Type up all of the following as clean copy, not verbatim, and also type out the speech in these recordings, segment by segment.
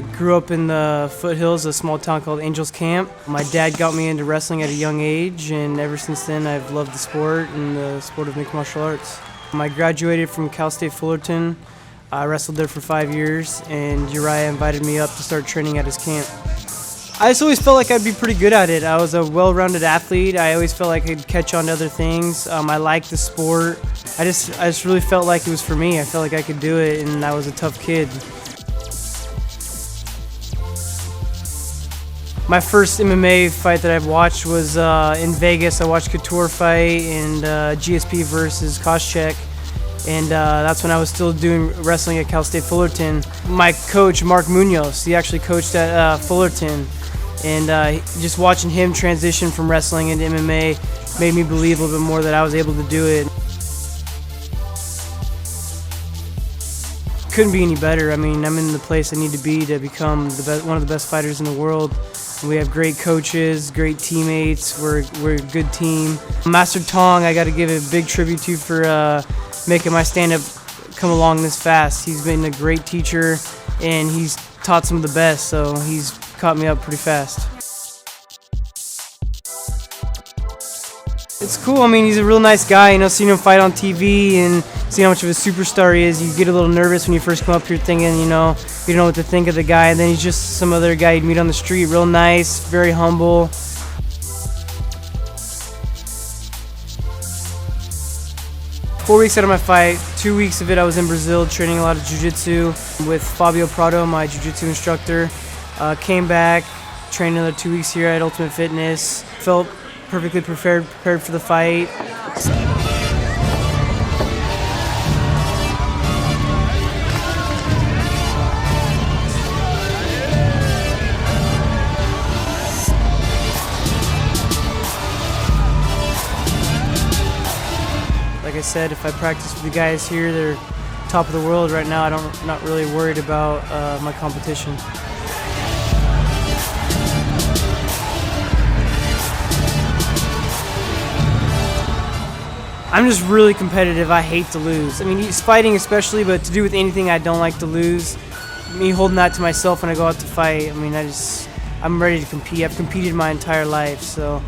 I grew up in the foothills, a small town called Angels Camp. My dad got me into wrestling at a young age, and ever since then I've loved the sport and the sport of mixed martial arts. I graduated from Cal State Fullerton. I wrestled there for 5 years, and Uriah invited me up to start training at his camp. I just always felt like I'd be pretty good at it. I was a well-rounded athlete. I always felt like I could catch on to other things. I liked the sport. I just really felt like it was for me. I felt like I could do it, and I was a tough kid. My first MMA fight that I've watched was in Vegas. I watched Couture fight and GSP versus Koscheck, and that's when I was still doing wrestling at Cal State Fullerton. My coach, Mark Munoz, he actually coached at Fullerton, and just watching him transition from wrestling into MMA made me believe a little bit more that I was able to do it. Couldn't be any better. I mean, I'm in the place I need to be to become one of the best fighters in the world. We have great coaches, great teammates. We're a good team. Master Tong, I got to give a big tribute to for making my stand-up come along this fast. He's been a great teacher, and he's taught some of the best, so he's caught me up pretty fast. It's cool. I mean, he's a real nice guy. You know, seeing him fight on TV and seeing how much of a superstar he is, you get a little nervous when you first come up here thinking, you don't know what to think of the guy. And then he's just some other guy you'd meet on the street. Real nice, very humble. Four weeks out of my fight, 2 weeks of it I was in Brazil training a lot of jiu-jitsu with Fabio Prado, my jiu-jitsu instructor. Came back, trained another 2 weeks here at Ultimate Fitness. Felt perfectly prepared for the fight. Like I said, if I practice with the guys here, they're top of the world right now. I'm not really worried about my competition. I'm just really competitive. I hate to lose. I mean, he's fighting especially, but to do with anything, I don't like to lose. Me holding that to myself when I go out to fight, I mean, I'm ready to compete. I've competed my entire life, so.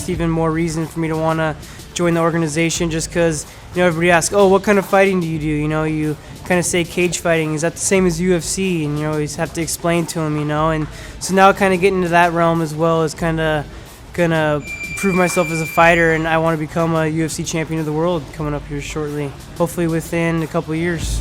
Even more reason for me to want to join the organization, just because everybody asks, oh, what kind of fighting do? You kind of say cage fighting. Is that the same as UFC? And you always have to explain to them, and so now kind of getting into that realm as well is kind of gonna prove myself as a fighter, and I want to become a UFC champion of the world coming up here shortly, hopefully within a couple of years.